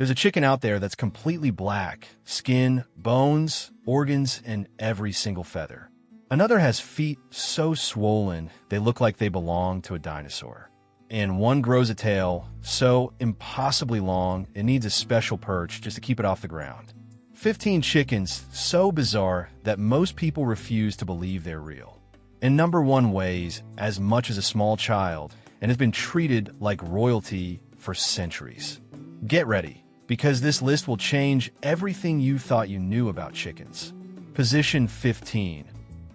There's a chicken out there that's completely black, skin, bones, organs, and every single feather. Another has feet so swollen they look like they belong to a dinosaur. And one grows a tail so impossibly long it needs a special perch just to keep it off the ground. 15 chickens so bizarre that most people refuse to believe they're real. And number one weighs as much as a small child and has been treated like royalty for centuries. Get ready, because this list will change everything you thought you knew about chickens. Position 15.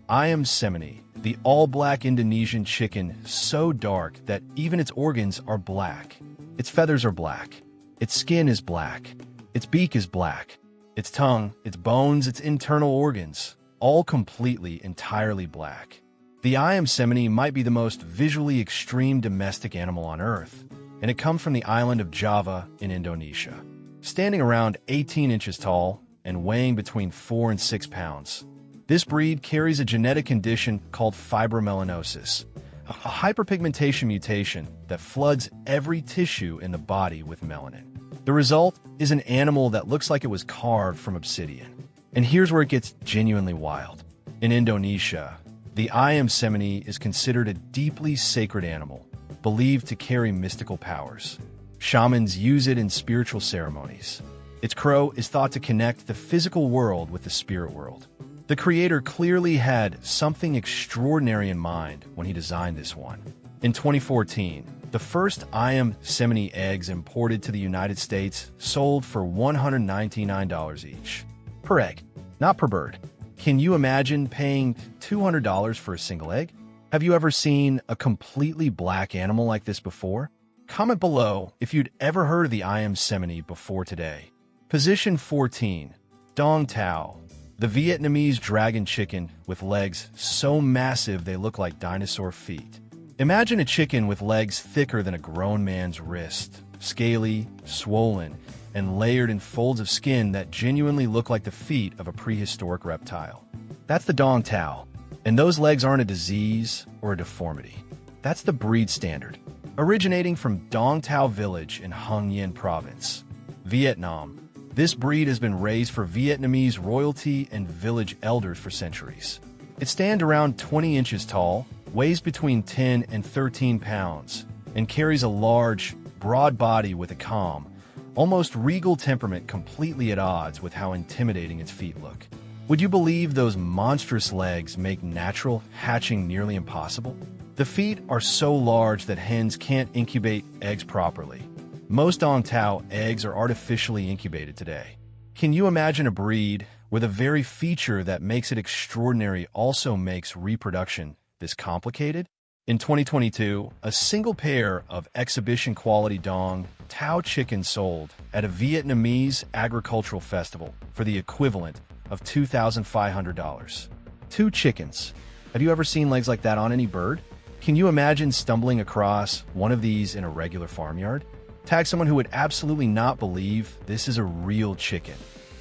Ayam cemani, the all-black Indonesian chicken so dark that even its organs are black. Its feathers are black. Its skin is black. Its beak is black. Its tongue, its bones, its internal organs, all completely, entirely black. The Ayam cemani might be the most visually extreme domestic animal on Earth, and it comes from the island of Java in Indonesia. Standing around 18 inches tall and weighing between 4 and 6 pounds. This breed carries a genetic condition called fibromelanosis, a hyperpigmentation mutation that floods every tissue in the body with melanin. The result is an animal that looks like it was carved from obsidian. And here's where it gets genuinely wild. In Indonesia, the Ayam cemani is considered a deeply sacred animal, believed to carry mystical powers. Shamans use it in spiritual ceremonies. Its crow is thought to connect the physical world with the spirit world. The creator clearly had something extraordinary in mind when he designed this one. In 2014, the first Ayam cemani eggs imported to the United States sold for $199 each. Per egg, not per bird. Can you imagine paying $200 for a single egg? Have you ever seen a completely black animal like this before? Comment below if you'd ever heard of the Ayam cemani before today. Position 14. Dong Tao, the Vietnamese dragon chicken with legs so massive they look like dinosaur feet. Imagine a chicken with legs thicker than a grown man's wrist, scaly, swollen, and layered in folds of skin that genuinely look like the feet of a prehistoric reptile. That's the Dong Tao, and those legs aren't a disease or a deformity. That's the breed standard, originating from Dong Tao village in Hung Yen province, Vietnam. This breed has been raised for Vietnamese royalty and village elders for centuries. It stands around 20 inches tall, weighs between 10 and 13 pounds, and carries a large, broad body with a calm, almost regal temperament completely at odds with how intimidating its feet look. Would you believe those monstrous legs make natural hatching nearly impossible? The feet are so large that hens can't incubate eggs properly. Most Dong Tao eggs are artificially incubated today. Can you imagine a breed where the very feature that makes it extraordinary also makes reproduction this complicated? In 2022, a single pair of exhibition-quality Dong Tao chickens sold at a Vietnamese agricultural festival for the equivalent of $2,500. 2 chickens. Have you ever seen legs like that on any bird? Can you imagine stumbling across one of these in a regular farmyard? Tag someone who would absolutely not believe this is a real chicken.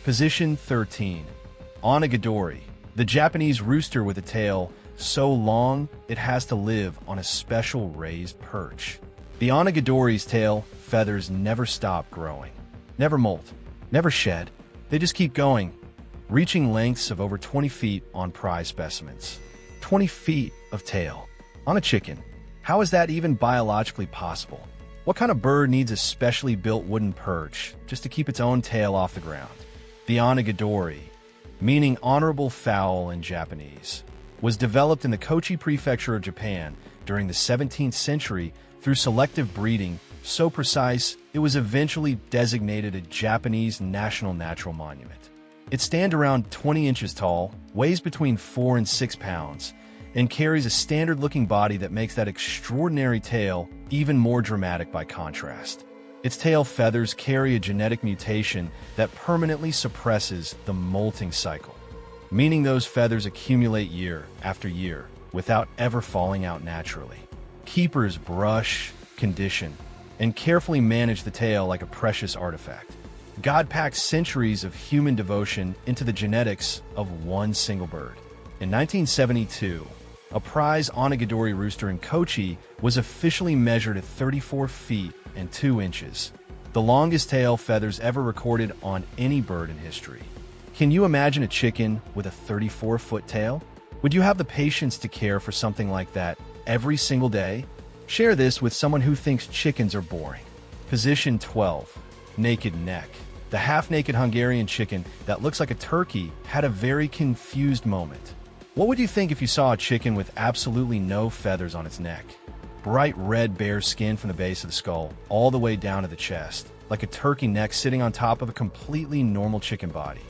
Position 13. Onagadori, the Japanese rooster with a tail so long it has to live on a special raised perch. The Onagadori's tail feathers never stop growing, never molt, never shed. They just keep going, reaching lengths of over 20 feet on prize specimens. 20 feet of tail on a chicken. How is that even biologically possible? What kind of bird needs a specially built wooden perch just to keep its own tail off the ground? The Onagadori, meaning honorable fowl in Japanese, was developed in the Kochi Prefecture of Japan during the 17th century through selective breeding so precise it was eventually designated a Japanese national natural monument. It stands around 20 inches tall, weighs between 4 and 6 pounds, and carries a standard-looking body that makes that extraordinary tail even more dramatic by contrast. Its tail feathers carry a genetic mutation that permanently suppresses the molting cycle, meaning those feathers accumulate year after year without ever falling out naturally. Keepers brush, condition, and carefully manage the tail like a precious artifact. God packed centuries of human devotion into the genetics of one single bird. In 1972, a prize Onagadori rooster in Kochi was officially measured at 34 feet and 2 inches. the longest tail feathers ever recorded on any bird in history. Can you imagine a chicken with a 34-foot tail? Would you have the patience to care for something like that every single day? Share this with someone who thinks chickens are boring. Position 12. Naked neck. The half-naked Hungarian chicken that looks like a turkey had a very confused moment. What would you think if you saw a chicken with absolutely no feathers on its neck? Bright red bare skin from the base of the skull all the way down to the chest, like a turkey neck sitting on top of a completely normal chicken body.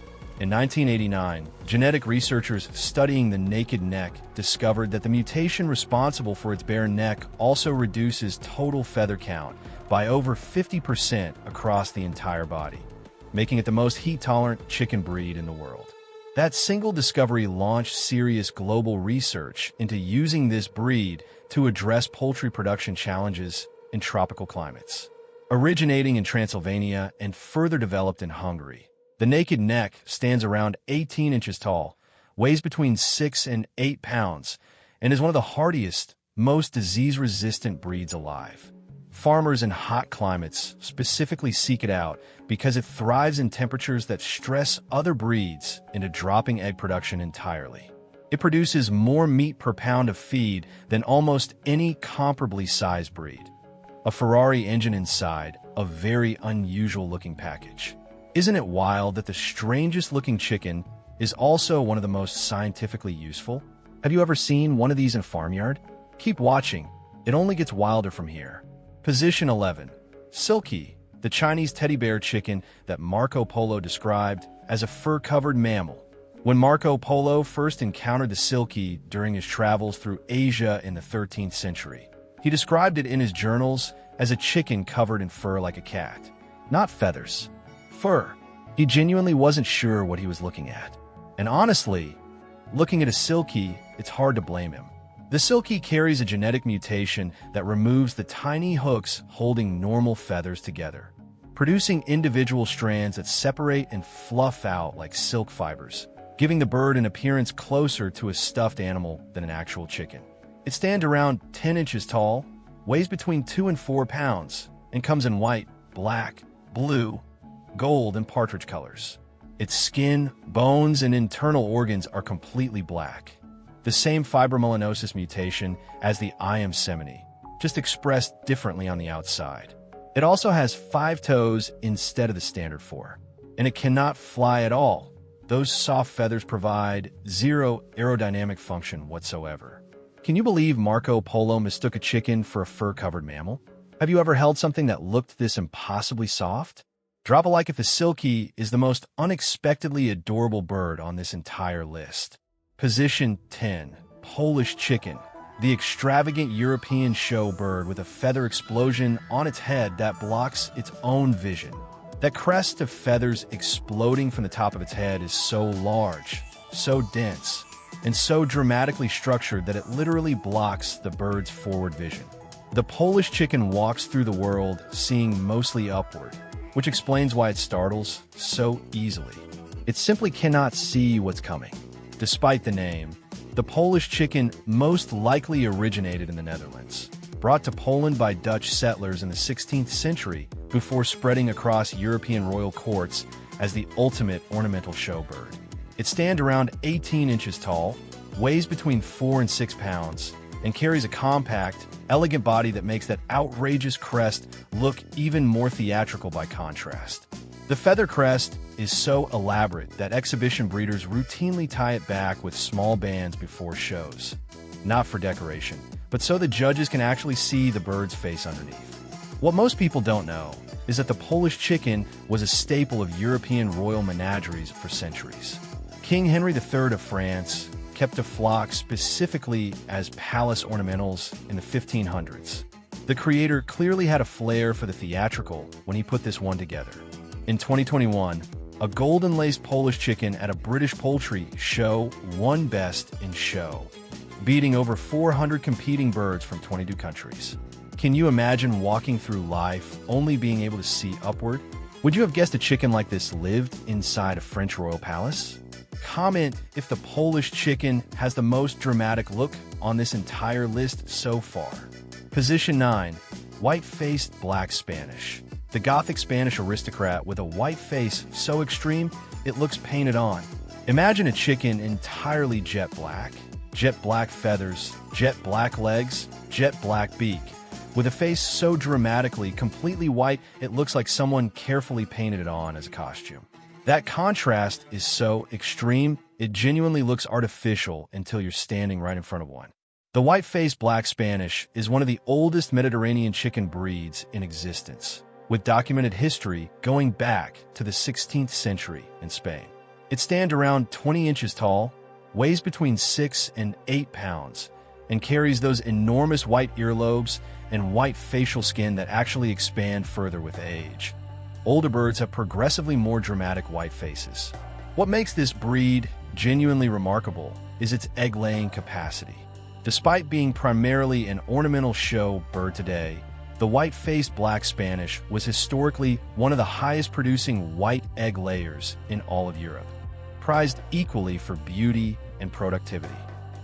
In 1989, genetic researchers studying the naked neck discovered that the mutation responsible for its bare neck also reduces total feather count by over 50% across the entire body, making it the most heat-tolerant chicken breed in the world. That single discovery launched serious global research into using this breed to address poultry production challenges in tropical climates. Originating in Transylvania and further developed in Hungary, the naked neck stands around 18 inches tall, weighs between 6 and 8 pounds, and is one of the hardiest, most disease-resistant breeds alive. Farmers in hot climates specifically seek it out because it thrives in temperatures that stress other breeds into dropping egg production entirely. It produces more meat per pound of feed than almost any comparably sized breed. A Ferrari engine inside, a very unusual-looking package. Isn't it wild that the strangest-looking chicken is also one of the most scientifically useful? Have you ever seen one of these in a farmyard? Keep watching. It only gets wilder from here. Position 11. Silkie, the Chinese teddy bear chicken that Marco Polo described as a fur-covered mammal. When Marco Polo first encountered the silkie during his travels through Asia in the 13th century, he described it in his journals as a chicken covered in fur like a cat. Not feathers. Fur. He genuinely wasn't sure what he was looking at. And honestly, looking at a silkie, it's hard to blame him. The silkie carries a genetic mutation that removes the tiny hooks holding normal feathers together, producing individual strands that separate and fluff out like silk fibers, giving the bird an appearance closer to a stuffed animal than an actual chicken. It stands around 10 inches tall, weighs between 2 and 4 pounds, and comes in white, black, blue, gold, and partridge colors. Its skin, bones, and internal organs are completely black. The same fibromyelinosis mutation as the IM Semini, just expressed differently on the outside. It also has 5 toes instead of the standard 4, and it cannot fly at all. Those soft feathers provide zero aerodynamic function whatsoever. Can you believe Marco Polo mistook a chicken for a fur-covered mammal? Have you ever held something that looked this impossibly soft? Drop a like if the silkie is the most unexpectedly adorable bird on this entire list. Position 10. Polish chicken. The extravagant European show bird with a feather explosion on its head that blocks its own vision. That crest of feathers exploding from the top of its head is so large, so dense, and so dramatically structured that it literally blocks the bird's forward vision. The Polish chicken walks through the world seeing mostly upward, which explains why it startles so easily. It simply cannot see what's coming. Despite the name, the Polish chicken most likely originated in the Netherlands, brought to Poland by Dutch settlers in the 16th century before spreading across European royal courts as the ultimate ornamental show bird. It stands around 18 inches tall, weighs between 4 and 6 pounds, and carries a compact, elegant body that makes that outrageous crest look even more theatrical by contrast. The feather crest is so elaborate that exhibition breeders routinely tie it back with small bands before shows. Not for decoration, but so the judges can actually see the bird's face underneath. What most people don't know is that the Polish chicken was a staple of European royal menageries for centuries. King Henry III of France kept a flock specifically as palace ornamentals in the 1500s. The creator clearly had a flair for the theatrical when he put this one together. In 2021, a golden-laced Polish chicken at a British poultry show won Best in Show, beating over 400 competing birds from 22 countries. Can you imagine walking through life only being able to see upward? Would you have guessed a chicken like this lived inside a French royal palace? Comment if the Polish chicken has the most dramatic look on this entire list so far. Position 9. White-faced black Spanish. the Gothic Spanish aristocrat with a white face so extreme it looks painted on. Imagine a chicken entirely jet black feathers, jet black legs, jet black beak, with a face so dramatically completely white it looks like someone carefully painted it on as a costume. That contrast is so extreme, it genuinely looks artificial until you're standing right in front of one. The white-faced Black Spanish is one of the oldest Mediterranean chicken breeds in existence, with documented history going back to the 16th century in Spain. It stands around 20 inches tall, weighs between 6 and 8 pounds, and carries those enormous white earlobes and white facial skin that actually expand further with age. Older birds have progressively more dramatic white faces. What makes this breed genuinely remarkable is its egg-laying capacity. Despite being primarily an ornamental show bird today, the white-faced Black Spanish was historically one of the highest-producing white egg layers in all of Europe, prized equally for beauty and productivity.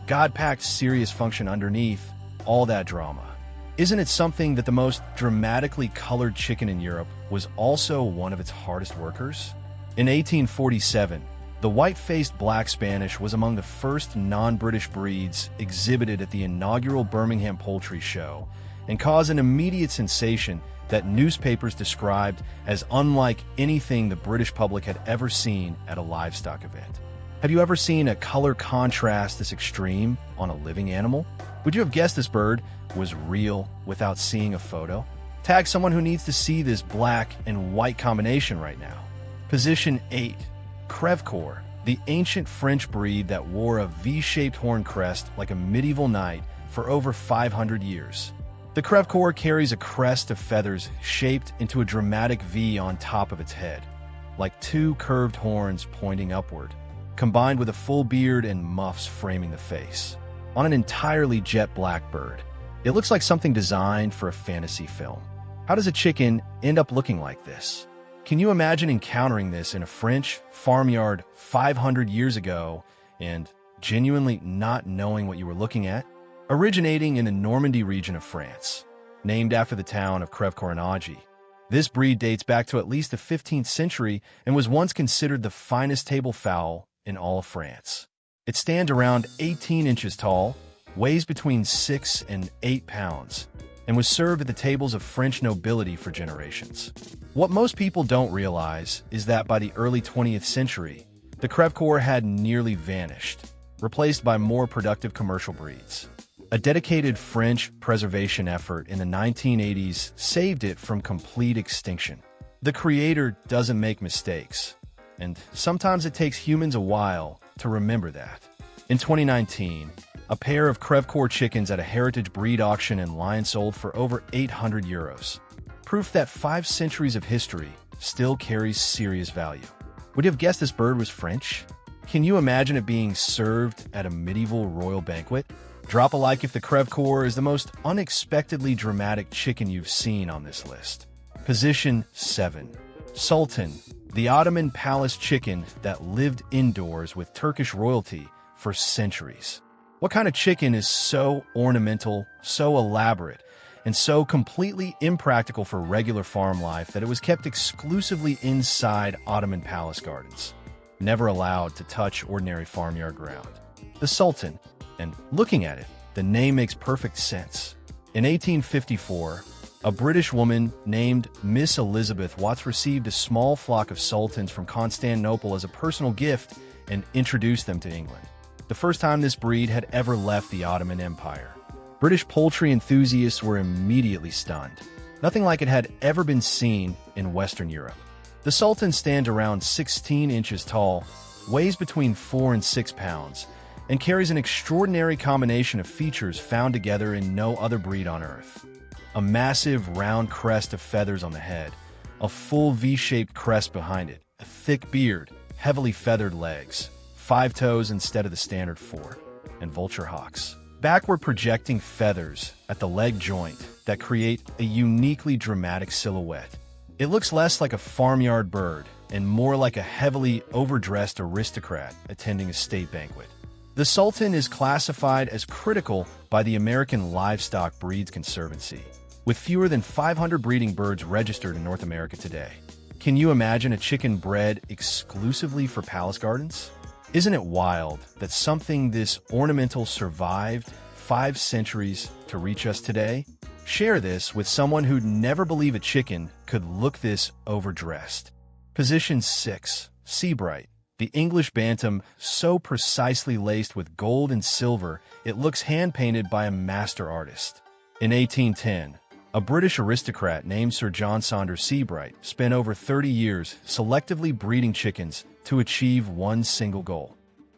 God-packed serious function underneath all that drama. Isn't it something that the most dramatically colored chicken in Europe was also one of its hardest workers? In 1847, the white-faced Black Spanish was among the first non-British breeds exhibited at the inaugural Birmingham Poultry Show and caused an immediate sensation that newspapers described as unlike anything the British public had ever seen at a livestock event. Have you ever seen a color contrast this extreme on a living animal? Would you have guessed this bird was real without seeing a photo? Tag someone who needs to see this black and white combination right now. Position 8. Crèvecoeur, the ancient French breed that wore a V-shaped horn crest like a medieval knight for over 500 years. The Crèvecoeur carries a crest of feathers shaped into a dramatic V on top of its head, like two curved horns pointing upward, combined with a full beard and muffs framing the face. On an entirely jet black bird, it looks like something designed for a fantasy film. How does a chicken end up looking like this? Can you imagine encountering this in a French farmyard 500 years ago and genuinely not knowing what you were looking at? Originating in the Normandy region of France, named after the town of Crèvecoeur-en-Auge, this breed dates back to at least the 15th century and was once considered the finest table fowl in all of France. It stands around 18 inches tall, weighs between 6 and 8 pounds, and was served at the tables of French nobility for generations. What most people don't realize is that by the early 20th century, the Crèvecoeur had nearly vanished, replaced by more productive commercial breeds. A dedicated French preservation effort in the 1980s saved it from complete extinction. The creator doesn't make mistakes, and sometimes it takes humans a while to remember that. In 2019, a pair of Crèvecoeur chickens at a heritage breed auction in Lyon sold for over €800. Proof that 5 centuries of history still carries serious value. Would you have guessed this bird was French? Can you imagine it being served at a medieval royal banquet? Drop a like if the Crèvecoeur is the most unexpectedly dramatic chicken you've seen on this list. Position 7. Sultan, the Ottoman palace chicken that lived indoors with Turkish royalty for centuries. What kind of chicken is so ornamental, so elaborate, and so completely impractical for regular farm life that it was kept exclusively inside Ottoman palace gardens, never allowed to touch ordinary farmyard ground? The Sultan, and looking at it, the name makes perfect sense. In 1854, a British woman named Miss Elizabeth Watts received a small flock of sultans from Constantinople as a personal gift and introduced them to England. The first time this breed had ever left the Ottoman Empire. British poultry enthusiasts were immediately stunned. Nothing like it had ever been seen in Western Europe. The Sultan stands around 16 inches tall, weighs between 4 and 6 pounds, and carries an extraordinary combination of features found together in no other breed on Earth. A massive round crest of feathers on the head, a full V-shaped crest behind it, a thick beard, heavily feathered legs, 5 toes instead of the standard 4, and vulture hocks. Backward projecting feathers at the leg joint that create a uniquely dramatic silhouette. It looks less like a farmyard bird and more like a heavily overdressed aristocrat attending a state banquet. The Sultan is classified as critical by the American Livestock Breeds Conservancy, With fewer than 500 breeding birds registered in North America today, can you imagine a chicken bred exclusively for palace gardens? Isn't it wild that something this ornamental survived 5 centuries to reach us today? Share this with someone who'd never believe a chicken could look this overdressed. Position 6. Seabright. The English bantam, so precisely laced with gold and silver, it looks hand-painted by a master artist. In 1810, a British aristocrat named Sir John Saunders Seabright spent over 30 years selectively breeding chickens to achieve one single goal: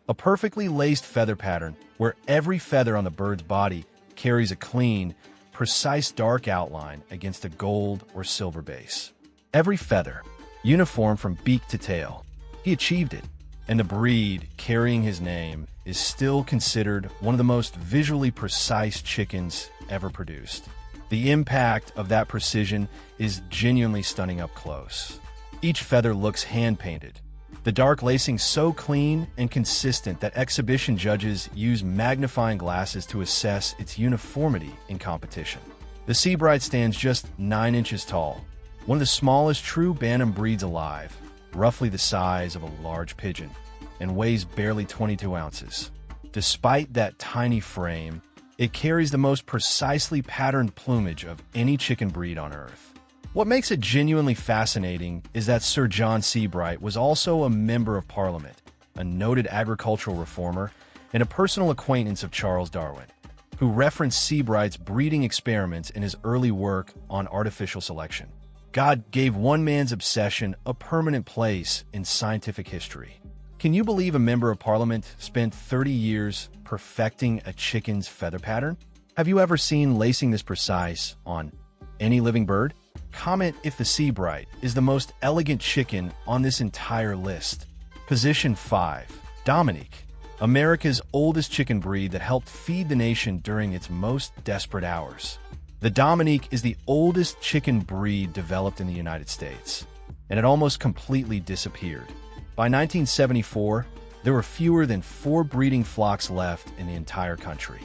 a perfectly laced feather pattern where every feather on the bird's body carries a clean, precise dark outline against a gold or silver base. Every feather, uniform from beak to tail. He achieved it, and the breed carrying his name is still considered one of the most visually precise chickens ever produced. The impact of that precision is genuinely stunning up close. Each feather looks hand-painted, the dark lacing so clean and consistent that exhibition judges use magnifying glasses to assess its uniformity in competition. The Seabright stands just 9 inches tall, one of the smallest true bantam breeds alive, roughly the size of a large pigeon, and weighs barely 22 ounces. Despite that tiny frame, it carries the most precisely patterned plumage of any chicken breed on Earth. What makes it genuinely fascinating is that Sir John Seabright was also a member of Parliament, a noted agricultural reformer, and a personal acquaintance of Charles Darwin, who referenced Seabright's breeding experiments in his early work on artificial selection. God gave one man's obsession a permanent place in scientific history. Can you believe a member of Parliament spent 30 years perfecting a chicken's feather pattern? Have you ever seen lacing this precise on any living bird? Comment if the Seabright is the most elegant chicken on this entire list. Position 5. Dominique. America's oldest chicken breed that helped feed the nation during its most desperate hours. The Dominique is the oldest chicken breed developed in the United States, and it almost completely disappeared. By 1974, there were fewer than 4 breeding flocks left in the entire country.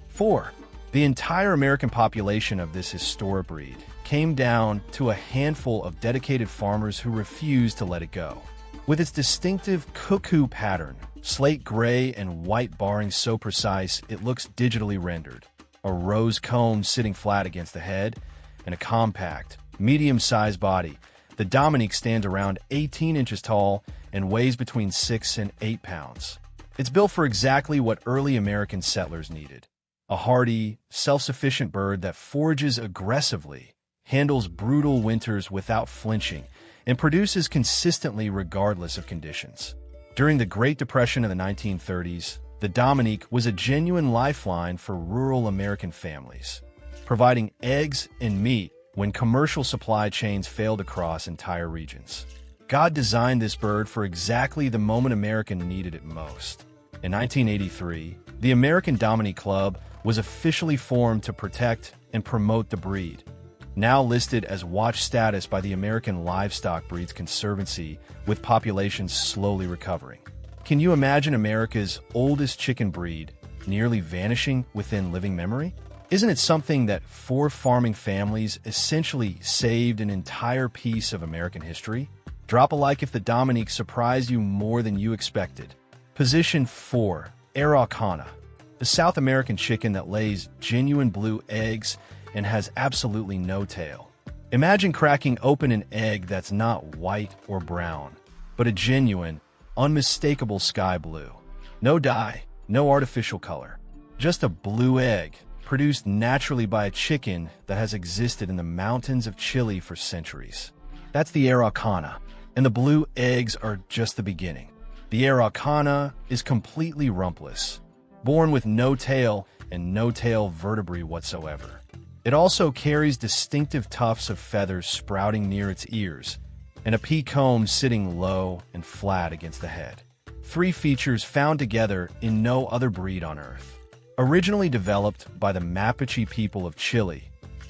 4. The entire American population of this historic breed came down to a handful of dedicated farmers who refused to let it go. With its distinctive cuckoo pattern, slate gray and white barring so precise it looks digitally rendered, a rose comb sitting flat against the head, and a compact, medium-sized body, the Dominique stands around 18 inches tall and weighs between 6 and 8 pounds. It's built for exactly what early American settlers needed: a hardy, self-sufficient bird that forages aggressively, handles brutal winters without flinching, and produces consistently regardless of conditions. During the Great Depression of the 1930s, the Dominique was a genuine lifeline for rural American families, providing eggs and meat when commercial supply chains failed across entire regions. God designed this bird for exactly the moment America needed it most. In 1983, the American Dominique Club was officially formed to protect and promote the breed, now listed as watch status by the American Livestock Breeds Conservancy, with populations slowly recovering. Can you imagine America's oldest chicken breed nearly vanishing within living memory? Isn't it something that 4 farming families essentially saved an entire piece of American history? Drop a like if the Dominique surprised you more than you expected. Position 4. Araucana. The South American chicken that lays genuine blue eggs and has absolutely no tail. Imagine cracking open an egg that's not white or brown, but a genuine, unmistakable sky blue. No dye, no artificial color. Just a blue egg, produced naturally by a chicken that has existed in the mountains of Chile for centuries. That's the Araucana, and the blue eggs are just the beginning. The Araucana is completely rumpless, born with no tail and no tail vertebrae whatsoever. It also carries distinctive tufts of feathers sprouting near its ears, and a pea comb sitting low and flat against the head. 3 features found together in no other breed on Earth. Originally developed by the Mapuche people of Chile,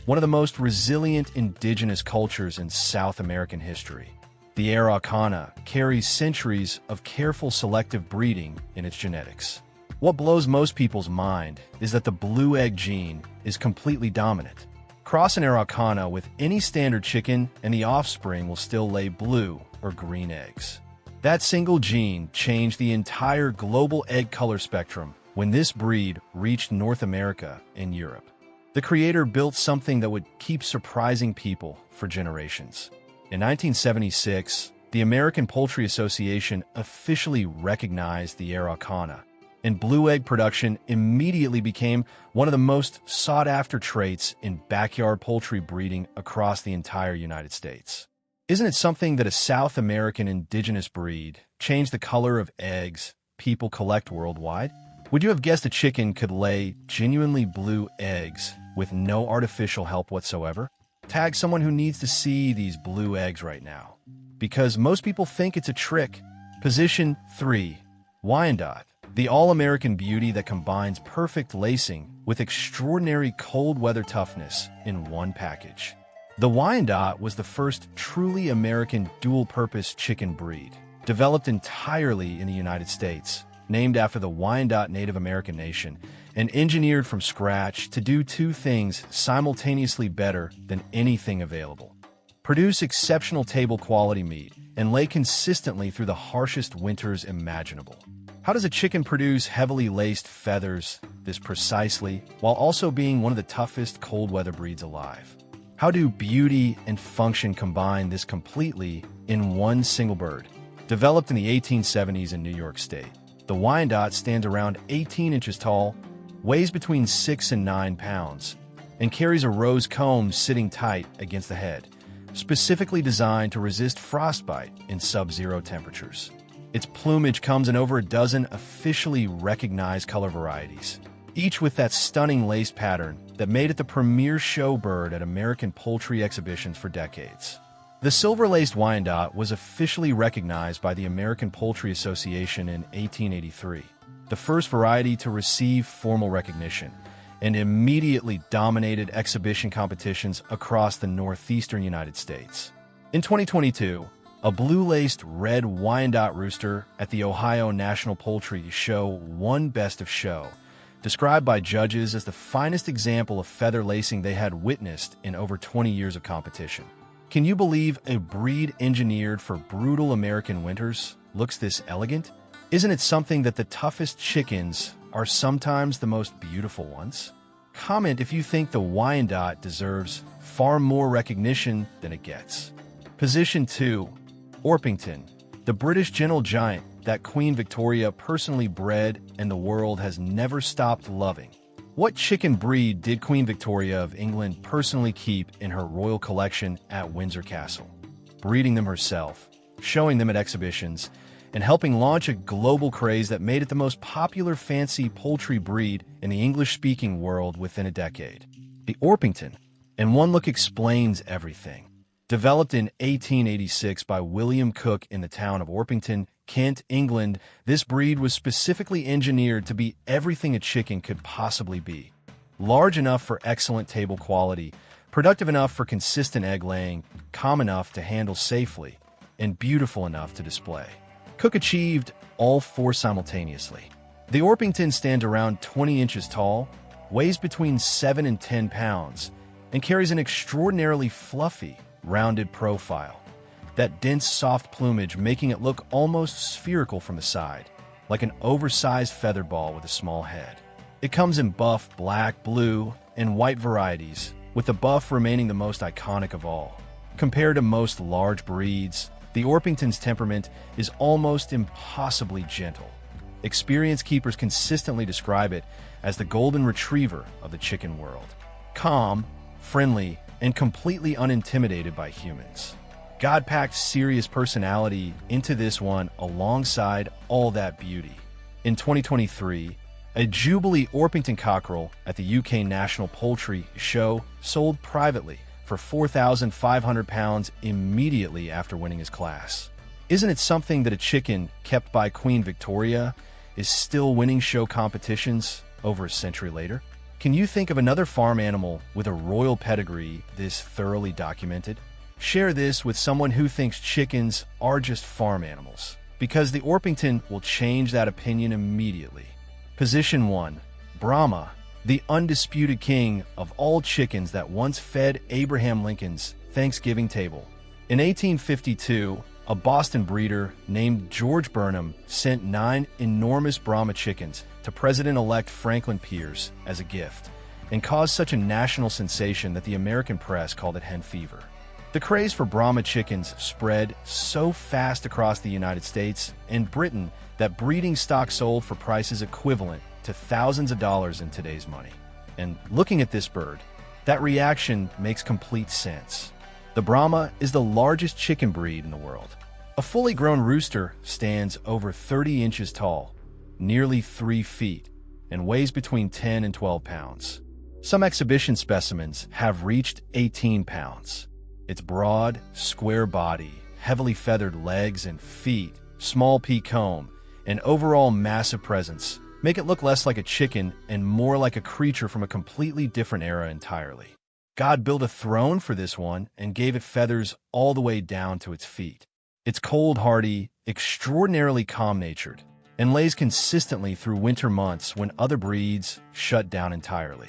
one of the most resilient indigenous cultures in South American history, the Araucana carries centuries of careful selective breeding in its genetics. What blows most people's mind is that the blue egg gene is completely dominant, Cross an Araucana with any standard chicken and the offspring will still lay blue or green eggs. That single gene changed the entire global egg color spectrum when this breed reached North America and Europe. The creator built something that would keep surprising people for generations. In 1976, the American Poultry Association officially recognized the Araucana, and blue egg production immediately became one of the most sought-after traits in backyard poultry breeding across the entire United States. Isn't it something that a South American indigenous breed changed the color of eggs people collect worldwide? Would you have guessed a chicken could lay genuinely blue eggs with no artificial help whatsoever? Tag someone who needs to see these blue eggs right now, because most people think it's a trick. Position 3. Wyandotte, the all-American beauty that combines perfect lacing with extraordinary cold weather toughness in one package. The Wyandotte was the first truly American dual-purpose chicken breed, developed entirely in the United States, named after the Wyandot Native American nation, and engineered from scratch to do two things simultaneously better than anything available: produce exceptional table-quality meat and lay consistently through the harshest winters imaginable. How does a chicken produce heavily laced feathers this precisely, while also being one of the toughest cold-weather breeds alive? How do beauty and function combine this completely in one single bird? Developed in the 1870s in New York State, the Wyandotte stands around 18 inches tall, weighs between 6 and 9 pounds, and carries a rose comb sitting tight against the head, specifically designed to resist frostbite in sub-zero temperatures. Its plumage comes in over a dozen officially recognized color varieties, each with that stunning lace pattern that made it the premier show bird at American poultry exhibitions for decades. The silver-laced Wyandotte was officially recognized by the American Poultry Association in 1883, the first variety to receive formal recognition, and immediately dominated exhibition competitions across the northeastern United States. In 2022, a blue-laced red Wyandotte rooster at the Ohio National Poultry Show won Best of Show, described by judges as the finest example of feather lacing they had witnessed in over 20 years of competition. Can you believe a breed engineered for brutal American winters looks this elegant? Isn't it something that the toughest chickens are sometimes the most beautiful ones? Comment if you think the Wyandotte deserves far more recognition than it gets. Position 2. Orpington, the British gentle giant that Queen Victoria personally bred and the world has never stopped loving. What chicken breed did Queen Victoria of England personally keep in her royal collection at Windsor Castle? Breeding them herself, showing them at exhibitions, and helping launch a global craze that made it the most popular fancy poultry breed in the English-speaking world within a decade. The Orpington, in one look, explains everything. Developed in 1886 by William Cook in the town of Orpington, Kent, England, this breed was specifically engineered to be everything a chicken could possibly be. Large enough for excellent table quality, productive enough for consistent egg laying, calm enough to handle safely, and beautiful enough to display. Cook achieved all four simultaneously. The Orpington stands around 20 inches tall, weighs between 7 and 10 pounds, and carries an extraordinarily fluffy, rounded profile. That dense, soft plumage making it look almost spherical from the side, like an oversized feather ball with a small head. It comes in buff, black, blue, and white varieties, with the buff remaining the most iconic of all. Compared to most large breeds, the Orpington's temperament is almost impossibly gentle. Experienced keepers consistently describe it as the golden retriever of the chicken world. Calm, friendly, and completely unintimidated by humans. God packed serious personality into this one alongside all that beauty. In 2023, a Jubilee Orpington cockerel at the UK National Poultry Show sold privately for £4,500 immediately after winning his class. Isn't it something that a chicken kept by Queen Victoria is still winning show competitions over a century later? Can you think of another farm animal with a royal pedigree this thoroughly documented? Share this with someone who thinks chickens are just farm animals, because the Orpington will change that opinion immediately. Position 1. Brahma, the undisputed king of all chickens that once fed Abraham Lincoln's Thanksgiving table. In 1852, a Boston breeder named George Burnham sent 9 enormous Brahma chickens to President-elect Franklin Pierce as a gift, and caused such a national sensation that the American press called it hen fever. The craze for Brahma chickens spread so fast across the United States and Britain that breeding stock sold for prices equivalent to thousands of dollars in today's money. And looking at this bird, that reaction makes complete sense. The Brahma is the largest chicken breed in the world. A fully grown rooster stands over 30 inches tall, nearly 3 feet, and weighs between 10 and 12 pounds. Some exhibition specimens have reached 18 pounds. Its broad, square body, heavily feathered legs and feet, small pea comb, and overall massive presence make it look less like a chicken and more like a creature from a completely different era entirely. God built a throne for this one and gave it feathers all the way down to its feet. It's cold-hardy, extraordinarily calm-natured, and lays consistently through winter months when other breeds shut down entirely.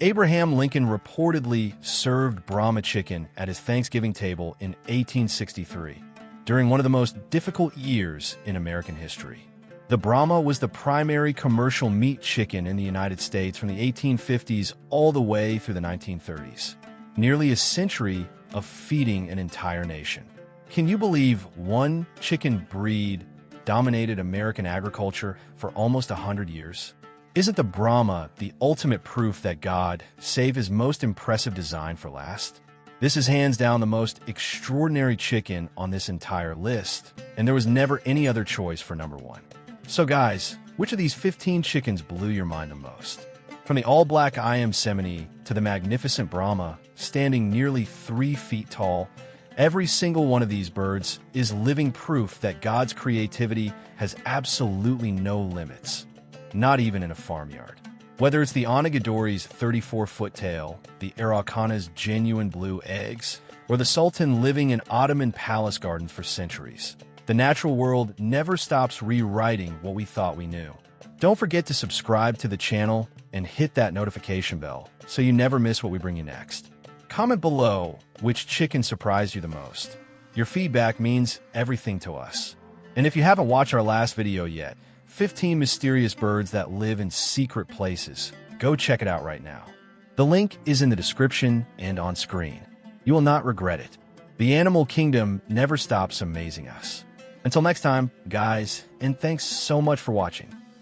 Abraham Lincoln reportedly served Brahma chicken at his Thanksgiving table in 1863, during one of the most difficult years in American history. The Brahma was the primary commercial meat chicken in the United States from the 1850s all the way through the 1930s. Nearly a century of feeding an entire nation. Can you believe one chicken breed dominated American agriculture for almost 100 years? Isn't the Brahma the ultimate proof that God saved his most impressive design for last? This is hands down the most extraordinary chicken on this entire list, and there was never any other choice for number 1. So guys, which of these 15 chickens blew your mind the most? From the all-black I.M. Semini to the magnificent Brahma, standing nearly 3 feet tall, every single one of these birds is living proof that God's creativity has absolutely no limits, not even in a farmyard. Whether it's the Onagadori's 34-foot tail, the Araucana's genuine blue eggs, or the Sultan living in Ottoman palace gardens for centuries, the natural world never stops rewriting what we thought we knew. Don't forget to subscribe to the channel and hit that notification bell so you never miss what we bring you next. Comment below which chicken surprised you the most. Your feedback means everything to us. And if you haven't watched our last video yet, 15 mysterious birds that live in secret places, go check it out right now. The link is in the description and on screen. You will not regret it. The animal kingdom never stops amazing us. Until next time, guys, and thanks so much for watching.